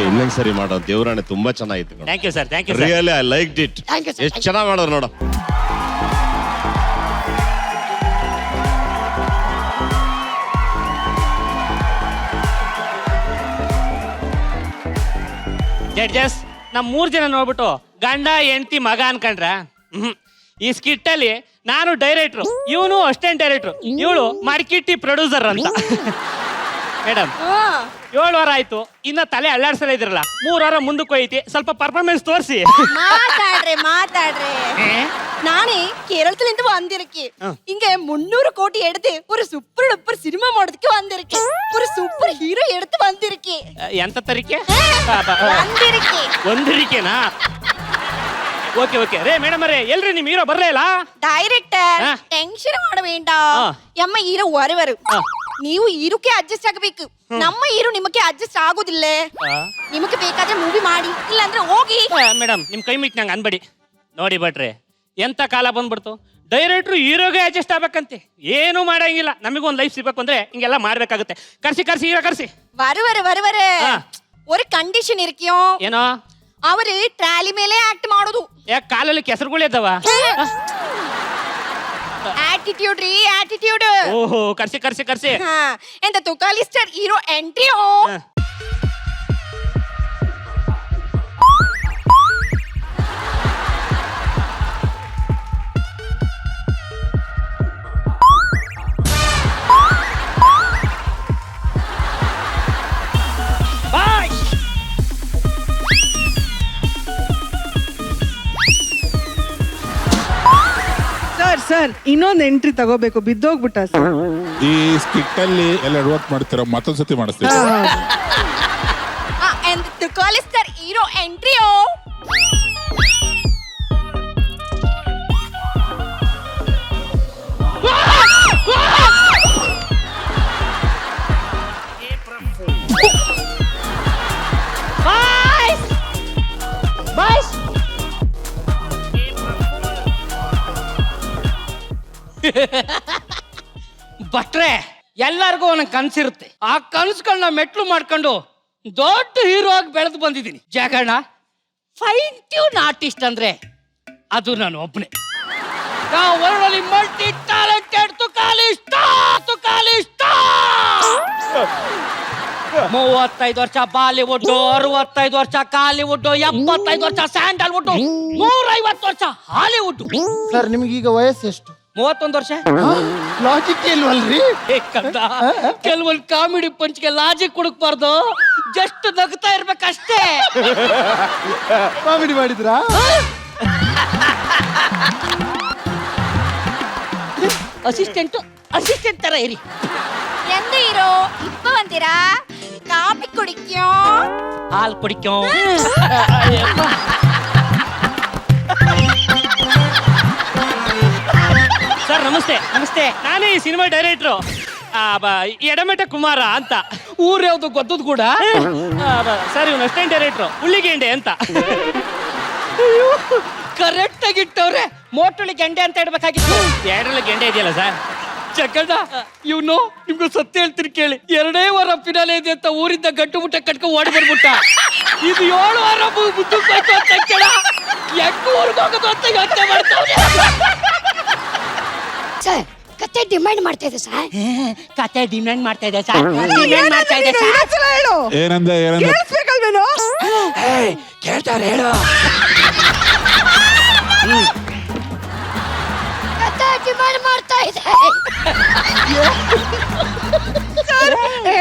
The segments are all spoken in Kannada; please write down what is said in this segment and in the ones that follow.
ಇನ್ನೊಂದ್ ಸರಿ ಮಾಡೋ ದೇವ್ರಾಣೆ ತುಂಬಾ ಚೆನ್ನಾಗಿತ್ತು. Thank you sir, thank you. Really I liked it. ಎಷ್ಟು ಚೆನ್ನಾಗಿ ಮಾಡೋರು ನೋಡು. ಜಡ್ಜಸ್ ನಮ್ 3 ಜನ ನೋಡ್ಬಿಟ್ಟು ಗಂಡ ಹೆಂಡತಿ ಮಗ ಅನ್ಕೊಂಡ್ರ. ಈ ಸ್ಕಿಟ್ ಅಲ್ಲಿ ನಾನು ಡೈರೆಕ್ಟ್ರು, ಇವನು ಅಸಿಸ್ಟೆಂಟ್ ಡೈರೆಕ್ಟ್ರು, ಇವಳು ಮರ್ಕಿಟ್ಟಿ ಪ್ರೊಡ್ಯೂಸರ್ ಅಂತ. ಮೇಡಮ್ 7 ವಾರ ಆಯ್ತು, ಇನ್ನ ತಲೆ ಅಲ್ಲಾಡ್ಸಲ ಇದ್ರಲ್ಲ, 3 ವಾರ ಮುಂದಕ್ಕೆ ಹೋಯ್ತಿ, ಸ್ವಲ್ಪ ಪರ್ಫಾರ್ಮೆನ್ಸ್ ತೋರಿಸಿ. மாத்தாடுறே நானே கேரளத்துல வந்திருக்கேன். இங்க 300 கோடி எடுத்து ஒரு சூப்பர் டூப்பர் சினிமா ಮಾಡೋದಕ್ಕೆ வந்திருக்கேன். ஒரு சூப்பர் ஹீரோ எடுத்து வந்திருக்கேன். ಎಂತ ತರಿಕೆ வந்திருக்கேன். ಒಂದಿರಿಕೆನಾ? ಓಕೆ ಓಕೆ ರೇ ಮೇಡಮ್ ರೇ, ಎಲ್ರಿ ನಿಮ್ ಹೀರೋ ಬರ್ಲೇ ಇಲ್ಲ? ಡೈರೆಕ್ಟರ್ ಟೆನ್ಷನ್ ಮಾಡ ಬೇண்டாம். ನಮ್ಮ ಹೀರೋ வருவாரு. ನೀವು ಹೀರೋಕ್ಕೆ ಅಡ್ಜಸ್ಟ್ ಆಗಬೇಕು. ನಮ್ಮ ಹೀರೋ ನಿಮಗೆ ಅಡ್ಜಸ್ಟ್ ಆಗೋದಿಲ್ಲ. ನಿಮಗೆ ಬೇಕಾದ್ರೆ ಮೂವಿ ಮಾಡಿ, ಇಲ್ಲ ಅಂದ್ರೆ ಹೋಗಿ. ಮೇಡಮ್ ನಿಮ್ ಕೈ ಮುಟ್ಟಿ ನಂಗೆ ಅನ್ಬೇಡಿ. ನೋಡಿ ಭಟ್ರೆ, ಎಂತ ಕಾಲ ಬಂದ್ಬಿಡ್ತು, ಡೈರೆಕ್ಟ್ರು ಹೀರೋಗೆ ಅಡ್ಜಸ್ಟ್ ಆಗ್ಬೇಕಂತೆ. ಏನು ಮಾಡಂಗಿಲ್ಲ, ನಮಗೊಂದು ಲೈಫ್ ಸಿಗ್ಬೇಕು ಅಂದ್ರೆ ಹಿಂಗೆಲ್ಲ ಮಾಡ್ಬೇಕಾಗುತ್ತೆ. ಕರ್ಸಿ ಕರ್ಸಿ ಹೀರೋ ಕರ್ಸಿ. வருவாரு ஒரு ಕಂಡೀಷನ್ ಇರ್ಕಿಯೋ ಏನೋ? ಅವರು ಟ್ರಾಲಿ ಮೇಲೆ ಆಕ್ಟ್ ಮಾಡೋದು. ಯಾಕೆ ಕಾಲಲ್ಲಿ ಕೆಸರುಗಳು ಇದ್ದಾವ? ಆಟಿಟ್ಯೂಡ್ ರೀ, ಆಟಿಟ್ಯೂಡ್. ಓಹೋ, ಕರ್ಸಿ ಕರ್ಸಿ ಕರ್ಸಿ. ಎಂತ ತುಕಾಲಿ ಸ್ಟಾರ್ ಹೀರೋ ಎಂಟ್ರಿಯೋ. ಸರ್ ಇನ್ನೊಂದು ಎಂಟ್ರಿ ತಗೋಬೇಕು, ಬಿದ್ದೋಗ್ಬಿಟ್ಟ ಸರ್. ಈ ಸ್ಕಿಟ್ ಅಲ್ಲಿ ಎಲ್ಲ ವರ್ಕ್ ಮಾಡ್ತೀರಾ, ಮತ್ತೊಂದ್ಸತಿ ಮಾಡಿಸ್ತೀವಿ. ಎಂತ ತುಕಾಲಿ ಸ್ಟಾರ್ ಹೀರೋ ಎಂಟ್ರಿಯೋ. ಭಟ್ರೆ, ಎಲ್ಲರಿಗೂ ಒಂದೊಂದು ಕನ್ಸಿರುತ್ತೆ. ಆ ಕನ್ಸುಗಳನ್ನ ಮೆಟ್ಲು ಮಾಡ್ಕೊಂಡು ದೊಡ್ಡ ಹೀರೋ ಆಗಿ ಬೆಳೆದು ಬಂದಿದ್ದೀನಿ. ಜಗಣ್ಣ ಫೈನ್ ಟ್ಯೂನ್ ಆರ್ಟಿಸ್ಟ್ ಅಂದ್ರೆ ಅದು ನಾನು ಒಬ್ಬನೇ. ವರ್ಲ್ಡಲ್ಲಿ ಮಲ್ಟಿ ಟ್ಯಾಲೆಂಟೆಡ್ ತುಕಾಲಿಷ್ಟ. 35 ವರ್ಷ ಬಾಲಿವುಡ್, 65 ವರ್ಷ ಕಾಲಿವುಡ್, 75 ವರ್ಷ ಸ್ಯಾಂಡಲ್ವುಡ್, 150 ವರ್ಷ ಹಾಲಿವುಡ್. ಸರ್ ನಿಮ್ಗೆ ಈಗ ವಯಸ್ಸು ಎಷ್ಟು? 31 ವರ್ಷ. ಲಾಜಿಕ್ ಇಲ್ವಲ್ರಿ? ಕೆಲವೊಂದು ಕಾಮಿಡಿ ಪಂಚ್ಗೆ ಲಾಜಿಕ್ ಹುಡುಕ್ಬಾರ್ದು, ಜಸ್ಟ್ ನಗ್ತಾ ಇರ್ಬೇಕಷ್ಟೇ. ಕಾಮಿಡಿ ಮಾಡಿದ್ರಾ? ಅಸಿಸ್ಟೆಂಟ್ ತರ ಇರಿ. ಎಂತ ಹೀರೋ ಇಪ್ಪ ಬಂದಿರಾ? ಕಾಫಿ ಕುಡಿಕ್ಯೋ, ಹಾಲ್ ಕುಡಿಕೋ. ಸರ್ ನಮಸ್ತೆ. ನಮಸ್ತೆ, ನಾನೇ ಈ ಸಿನಿಮಾ ಡೈರೆಕ್ಟ್ರು, ಎಡಮೆಟ ಕುಮಾರ ಅಂತ. ಊರ್ ಯಾವ್ದು ಗೊತ್ತದ್ ಕೂಡ. ಸರ್ ಇವನು ಅಸಿಸ್ಟೆಂಟ್ ಡೈರೆಕ್ಟ್ರು, ಹುಳ್ಳಿಗೆಂಡೆ ಅಂತ. ಕರೆಕ್ಟ್ ಆಗಿಟ್ಟವ್ರೆ. ಮೋಟುಳಿ ಗೆಂಡೆ ಅಂತ ಇಡ್ಬೇಕಾಗಿತ್ತು. 2ರಲ್ಲಿ ಗೆಂಡೆ ಇದೆಯಲ್ಲ ಸರ್. ಚಕಡ ಇವನು ನಿಮ್ಗೂ ಸತ್ಯ ಹೇಳ್ತೀನಿ ಕೇಳಿ, 2ನೇ ವಾರ ಫಿನಾಲೆ ಇದೆ ಅಂತ ಊರಿಂದ ಗಂಟು ಮುಟ್ಟ ಕಟ್ಕೊ ಓಡಿ ಬರ್ಬಿಟ್ಟ. ಇದು 7 ವಾರ ಮುದ್ದಕ್ಕೆ ಹೋಯ್ತು ಅಂತ ಕೇಳ, ಎಟ್ಟು ಊರಿಗೆ ಹೋಗೋದು ಅಂತ ಯೋಚನೆ ಮಾಡ್ತಾವ್ರೆ. ಸರ್ ಕತೆ ಡಿಮ್ಯಾಂಡ್ ಮಾಡ್ತಾ ಇದೆ ಸರ್. ಕತೆ ಡಿಮ್ಯಾಂಡ್ ಮಾಡ್ತಾ ಇದೆ ಸರ್. ಡಿಮ್ಯಾಂಡ್ ಮಾಡ್ತಾ ಇದೆ ಸರ್. ಹೇಳು. ಏನಂದ ಕೇಳಿಸ್ಬೇಕಲ್ವೇನೋ? ಕೇಳ್ತಾರೆ, ಹೇಳು. ಕತೆ ಡಿಮ್ಯಾಂಡ್ ಮಾಡ್ತಾ ಇದೆ.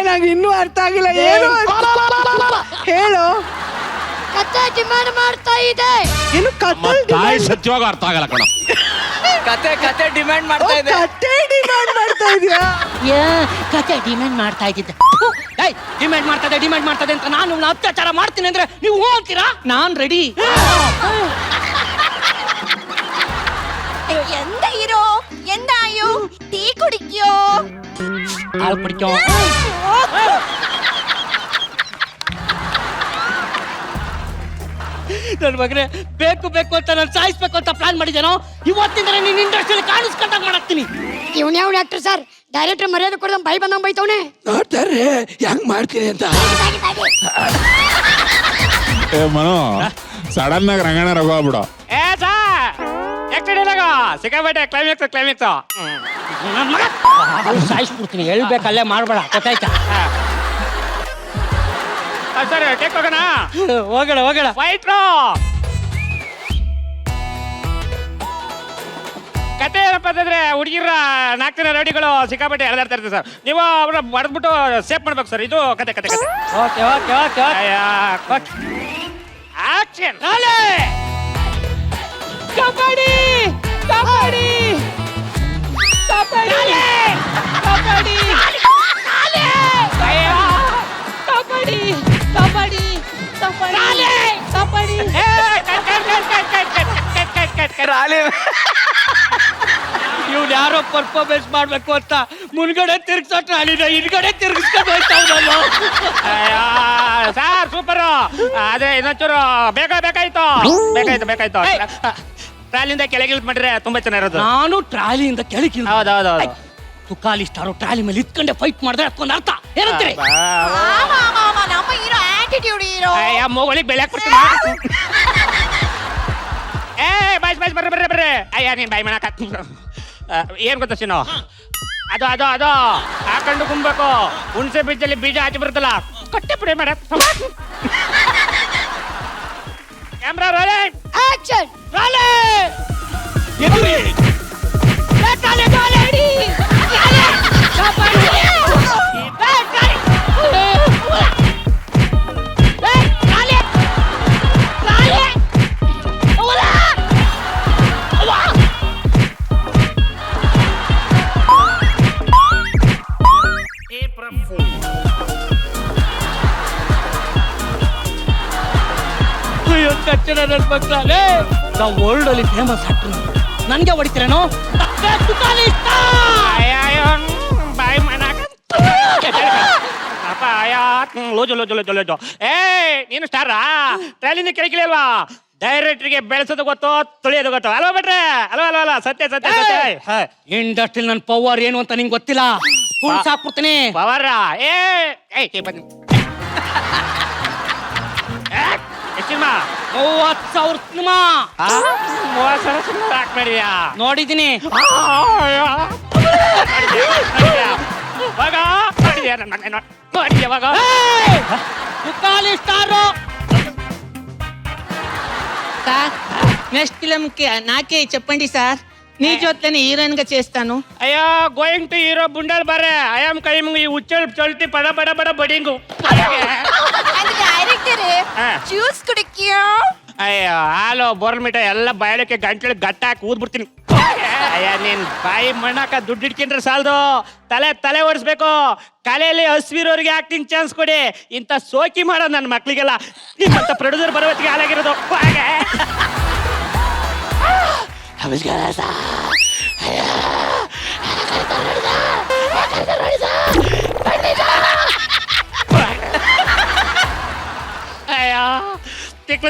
ನಂಗೆ ಇನ್ನೂ ಅರ್ಥ ಆಗಿಲ್ಲ. ಏನು ಹೇಳು. ಕತೆ ಡಿಮ್ಯಾಂಡ್ ಮಾಡ್ತಾ ಇದೆ. ಏನು ತಾಯಿ ಸತ್ಯವಾಗ ಅರ್ಥ ಆಗಲ್ಲ ಕಣ. ಕತೆ ಡಿಮ್ಯಾಂಡ್ ಮಾಡ್ತಾ ಇದೆ. ಕತೆ ಡಿಮ್ಯಾಂಡ್ ಮಾಡ್ತಾ ಇದೆಯಾ? ಕತೆ ಡಿಮ್ಯಾಂಡ್ ಮಾಡ್ತಾ ಇದ್ದಿದ್ದೆ. ಡಿಮ್ಯಾಂಡ್ ಮಾಡ್ತದೆ ಅಂತ ನಾನು ಅತ್ಯಾಚಾರ ಮಾಡ್ತೀನಿ ಅಂದ್ರೆ ನೀವು ಹೂ ಅಂತೀರಾ? ನಾನ್ ರೆಡಿ. ಎಂದ ಹೀರೋ ಎಂದಾಯು ಟೀ ಕುಡಿಕ್ಯೋ, ಹಾಲು ಕುಡಿಕೋ. ನನ್ನ ಮಗನೇ, ಬೇಕು ಅಂತ ನಾನು ಸಾಯಿಸ್ಬೇಕು ಅಂತ ಪ್ಲಾನ್ ಮಾಡಿದ್ದೇನೋ. ಇವತ್ತಿಂದ ನೀನ್ ಇಂಡಸ್ಟ್ರಿಯಲ್ಲಿ ಕಾಣಿಸ್ಕೊಂಡಾಗ ಮಾಡಾಕ್ತೀನಿ. ಇವ್ನ ಯಾವ ಆಕ್ಟರ್ ಸರ್? ಡೈರೆಕ್ಟರ್ ಮರ್ಯಾದೆ ಕೊಡ್ದಂಗ್ ಬೈ ಬಂದಂಗ್ ಬೈತವನೆ. ನೋಡ್ತಾರೆ ಹೆಂಗ್ ಮಾಡ್ತೀನಿ ಅಂತ. ಏ ಮನು ಸಡನ್ ಆಗಿ ರಂಗಣ್ಣ ರಘುಬಿಡ. ಏ ಸಾ ನೆಕ್ಸ್ಟ್ ಡೈಲಾಗ ಸಿಕ್ಕಾಪಟ್ಟೆ ಕ್ಲೈಮ್ಯಾಕ್ಸ್ ನನ್ ಮಗ ಸಾಯಿಸ್ಬಿಡ್ತೀನಿ, ಹೇಳ್ಬೇಕಲ್ಲೇ ಮಾಡ್ಬೇಡ, ಗೊತ್ತಾಯ್ತಾ? ಸರಿ ಟೇಕ್ ಹೋಗೋಣ. ಹೋಗಣ ಫೈಟ್ರು ಕತೆ ಏನಪ್ಪ ಅಂತಂದ್ರೆ ಹುಡುಗಿರ 4 ಜನ ರೌಡಿಗಳು ಸಿಕ್ಕಾಪಟ್ಟೆ ಎಳೆದಾಡ್ತಾ ಇರ್ತಾರೆ ಸರ್. ನೀವು ಅವ್ರ ಬಡ್ದ್ಬಿಟ್ಟು ಸೇಫ್ ಮಾಡ್ಬೇಕು ಸರ್. ಇದು ಕತೆ ಓಕೆ ಆಕ್ಷನ್. ಕಬಡ್ಡಿ ಕಬಡ್ಡಿ ಕಬಡ್ಡಿ ಕಬಡ್ಡಿ ಕಬಡ್ಡಿ ಕಬಡ್ಡಿ ಕಬಡ್ಡಿ ಇವ್ನು ಯಾರೋ ಪರ್ಫಾರ್ಮೆನ್ಸ್ ಮಾಡ್ಬೇಕು ಅಂತ ಮುನ್ಗಡೆ ತಿರ್ಗ್ಸೋ ಟ್ರಾಲಿನ ಹಿಂದ್ಗಡೆ ತಿರ್ಗಿಸ್ಕೊಂಡು ಹೋಯ್ತಾವ್ನಲ್ಲ. Sir super. ಅದೇ ಇನ್ನೊಂಚೂರು ಬೇಕಾಯ್ತು ಟ್ರಾಲಿಂದ ಕೆಳಗೆ ಇಳಿದ್ ಮಾಡಿದ್ರೆ ತುಂಬಾ ಚೆನ್ನಾಗಿರೋದು. ನಾನು ಟ್ರಾಲಿಯಿಂದ ಕೆಳಗೆ ಹೌದೌದು. ತುಕಾಲಿ ಸ್ಟಾರು ಟ್ರಾಲಿ ಮೇಲೆ ಇತ್ಕೊಂಡೆ ಫೈಟ್ ಮಾಡಿದ್ರೆ ಅದಕ್ಕೊಂದು ಅರ್ಥ ಏನಂತೀರಿ? ನಮ್ಮ ಹೀರೋ ಆಟಿಟ್ಯೂಡ್ ಹೀರೋ. ಮೂಗಳಿಗೆ ಬೆಳೆ ಹಾಕ್ಬಿಡ್ತೀನಿ. ಏ ಬಾಯ್ಸ್ ಬರ್ರಿ. ಅಯ್ಯ ನೀನ್ ಬಾಯ್ ಮಾಡಕ ಏನ್ ಗೊತ್ತಾ ಸಿನೋ, ಅದು ಹಾಕೊಂಡು ಕುಂಬೇಕು. ಹುಣಸೆ ಬೀಜದಲ್ಲಿ ಬೀಜ ಹಾಕಿ ಬರುತ್ತಲ್ಲ, ಕಟ್ಟೆ ಪುಡಿ ಮಾಡ. Camera rolling action. ನನ್ನ ಮಕ್ಕಳೇ, ನಾವು ವರ್ಲ್ಡ್ ಅಲ್ಲಿ ಫೇಮಸ್ ಆಕ್ಟರ್, ನನ್ಗೆ ಹೊಡಿತೀರೇನೋ? ಬಾಯ್ ಮಾಡಕ ಲೋಜು. ಏ ನೀನು ಸ್ಟಾರಾ? ಟ್ರಾಲಿಂದ ಕೆಳಗಿಳಿ ಅಲ್ವಾ? ಡೈರೆಕ್ಟ್ರಿಗೆ ಬೆಳೆಸೋದು ಗೊತ್ತೋ, ತುಳಿಯೋದು ಗೊತ್ತೋ ಅಲ್ವಾ ಬಿಟ್ರೆ? ಅಲ್ವಾ ಸತ್ಯ. ಇಂಡಸ್ಟ್ರಿ ನನ್ನ ಪವರ್ ಏನು ಅಂತ ನಿಂಗೆ ಗೊತ್ತಿಲ್ಲ. ಸಾಕ್ಬಿಡ್ತೀನಿ ಪವರ್. ಬನ್ನಿ. ಎಷ್ಟು ಸಿನಿಮಾ? 30,000 ಸಿನಿಮಾ 30,000 ಸಿನಿಮಾ ಹಾಕ್ ಮಾಡಿದ್ಯಾ? ನೋಡಿದ್ದೀನಿ. Tukali star sir next film కి నాకే చెప్పండి సార్, నీ జోట్లని హీరోయిన్ గా చేస్తాను. అయ్యా గోయింగ్ టు హీరో బుండల్ బారే ఐ యామ్ కమింగ్. ఈ ఉచ్చల్ చల్తి పడ బడింగు. Director juice ಕುಡಿಕ್ಯೋ. ಅಯ್ಯೋ ಹಾಲು ಬೋರ್ಮಿಟ ಎಲ್ಲ ಬಾಯಳಕ್ಕೆ ಗಂಟ್ಲಿಗೆ ಗಟ್ಟ ಹಾಕಿ ಊದ್ಬಿಡ್ತೀನಿ. ಅಯ್ಯ ನೀನ್ ಬಾಯಿ ಮಣ್ಣಾಕ ದುಡ್ಡು ಇಟ್ಕೊಂಡ್ರೆ ಸಾಲದು, ತಲೆ ಓಡಿಸ್ಬೇಕು. ಕಲೆಯಲ್ಲಿ ಹಸ್ವಿರೋರಿಗೆ ಆಕ್ಟಿಂಗ್ ಚಾನ್ಸ್ ಕೊಡಿ. ಇಂಥ ಸೋಕಿ ಮಾಡೋ ನನ್ನ ಮಕ್ಳಿಗೆಲ್ಲ ನಿಮ್ಮಂತ ಪ್ರೊಡ್ಯೂಸರ್ ಬರೋತ್ತಿಗೆ ಹಾಲಾಗಿರೋದು. ಅಯ್ಯೋ ತಿಕ್ಲು